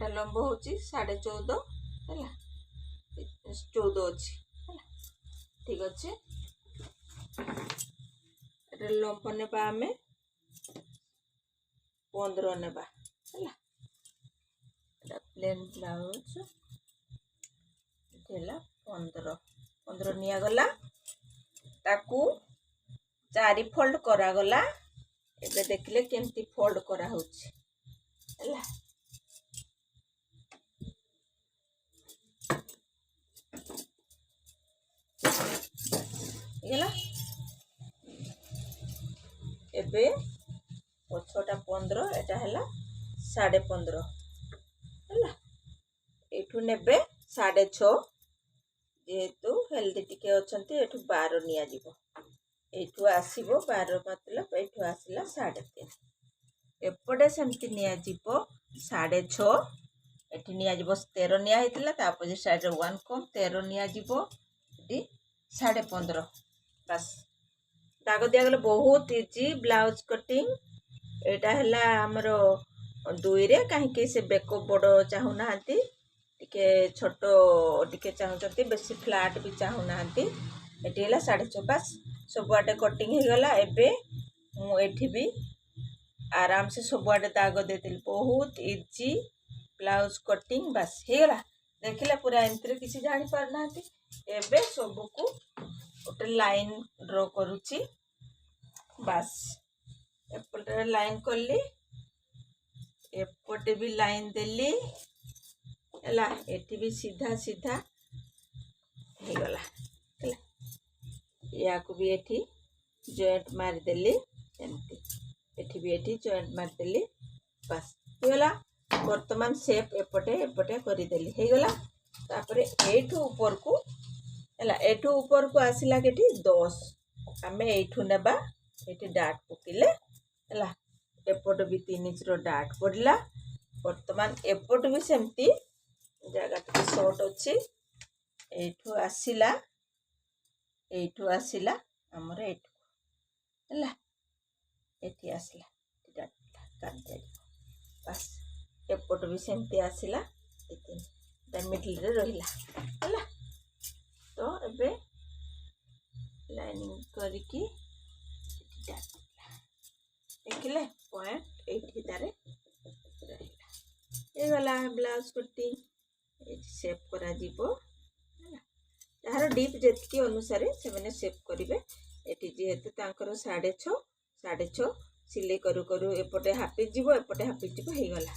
ଏଟା ଲମ୍ବ ହେଉଛି 14.5 ହେଲା 14 ଅଛି ହେଲା ଠିକ୍ ଅଛି। ଏଟା ଲମ୍ବ ନେବା ଆମେ 15 ନେବା ହେଲା। ଏଟା ପ୍ଲେନ୍ ବ୍ଲାଉଜ ହେଲା 15 ନିଆଗଲା, ତାକୁ 4 ଫୋଲ୍ଡ କରାଗଲା। ଏବେ ଦେଖିଲେ କେମିତି ଫୋଲ୍ଡ କରାହଉଛି ହେଲା। ହେଇଗଲା। ଏବେ ପଛଟା 15 ଏଟା ହେଲା 15.5 ହେଲା। ଏଠୁ ନେବେ 6.5 ଯେହେତୁ ହେଲ୍ଦି ଟିକେ ଅଛନ୍ତି ଏଠୁ 12 ନିଆଯିବ। ଏଇଠୁ ଆସିବ 12 ମତଲବ ଏଇଠୁ ଆସିଲା 3.5। ଏପଟେ ସେମିତି ନିଆଯିବ 6.5। ଏଠି ନିଆଯିବ 13 ନିଆ ହେଇଥିଲା, ତାପରେ ସାଇଡ୍ରେ 1 କମ୍ 13 ନିଆଯିବ, ଏଠି 15.5 ବାସ୍। ଦାଗ ଦିଆଗଲେ ବହୁତ ଇଜି ବ୍ଲାଉଜ କଟିଂ। ଏଇଟା ହେଲା ଆମର 2ରେ, କାହିଁକି ସେ ବେକ ବଡ଼ ଚାହୁଁନାହାନ୍ତି, ଟିକେ ଛୋଟ ଟିକେ ଚାହୁଁଛନ୍ତି, ବେଶୀ ଫ୍ଲାଟ୍ ବି ଚାହୁଁନାହାନ୍ତି। ଏଠି ହେଲା 6.5 ବାସ୍। ସବୁଆଡ଼େ କଟିଂ ହେଇଗଲା। ଏବେ ମୁଁ ଏଠି ବି ଆରାମସେ ସବୁଆଡ଼େ ଦାଗ ଦେଇଦେଲି। ବହୁତ ଇଜି ବ୍ଲାଉଜ କଟିଂ ବାସ୍ ହେଇଗଲା। ଦେଖିଲେ ପୁରା ଏମିତିରେ କିଛି ଜାଣିପାରୁନାହାନ୍ତି। ଏବେ ସବୁକୁ ଗୋଟେ ଲାଇନ୍ ଡ୍ର କରୁଛି ବାସ୍। ଏପଟେ ଲାଇନ୍ କଲି, ଏପଟେ ବି ଲାଇନ୍ ଦେଲି ହେଲା। ଏଠି ବି ସିଧା ସିଧା ହେଇଗଲା ହେଲା। ୟାକୁ ବି ଏଠି ଜଏଣ୍ଟ ମାରିଦେଲି ଏମିତି, ଏଠି ବି ଏଠି ଜଏଣ୍ଟ ମାରିଦେଲି ବାସ୍ ହେଇଗଲା। ବର୍ତ୍ତମାନ ସେପ୍ ଏପଟେ ଏପଟେ କରିଦେଲି ହେଇଗଲା। ତାପରେ ଏଇଠୁ ଉପରକୁ ହେଲା, ଏଠୁ ଉପରକୁ ଆସିଲା କେଠି 10 ଆମେ ଏଇଠୁ ନେବା। ଏଠି ଡାଟ୍ ପକେଇଲେ ହେଲା, ଏପଟ ବି 3 ଇଞ୍ଚର ଡାଟ୍ ପଡ଼ିଲା। ବର୍ତ୍ତମାନ ଏପଟ ବି ସେମିତି ଜାଗା ଟିକେ ସର୍ଟ ଅଛି। ଏଇଠୁ ଆସିଲା ଆମର ଏଇଠୁ ହେଲା, ଏଠି ଆସିଲା ବାସ୍। ଏପଟ ବି ସେମିତି ଆସିଲା, ମିଡିଲରେ ରହିଲା ହେଲା। ତ ଏବେ ଲାଇନିଂ କରିକି ଦେଖିଲେ ପଏଣ୍ଟ ଏଇଠି ତାରେ ରହିଲା। ହେଇଗଲା ବ୍ଲାଉଜ କଟିଂ। ଏଇଠି ସେପ୍ କରାଯିବ ହେଲା। ଯାହାର ଡିପ୍ ଯେତିକି ଅନୁସାରେ ସେମାନେ ସେପ୍ କରିବେ। ଏଠି ଯେହେତୁ ତାଙ୍କର 6.5 ସିଲେଇ କରୁ କରୁ ଏପଟେ ହାଫ୍ ଇଞ୍ଚ ଯିବ, ଏପଟେ ହାଫ୍ ଇଞ୍ଚ ଯିବ, ହେଇଗଲା।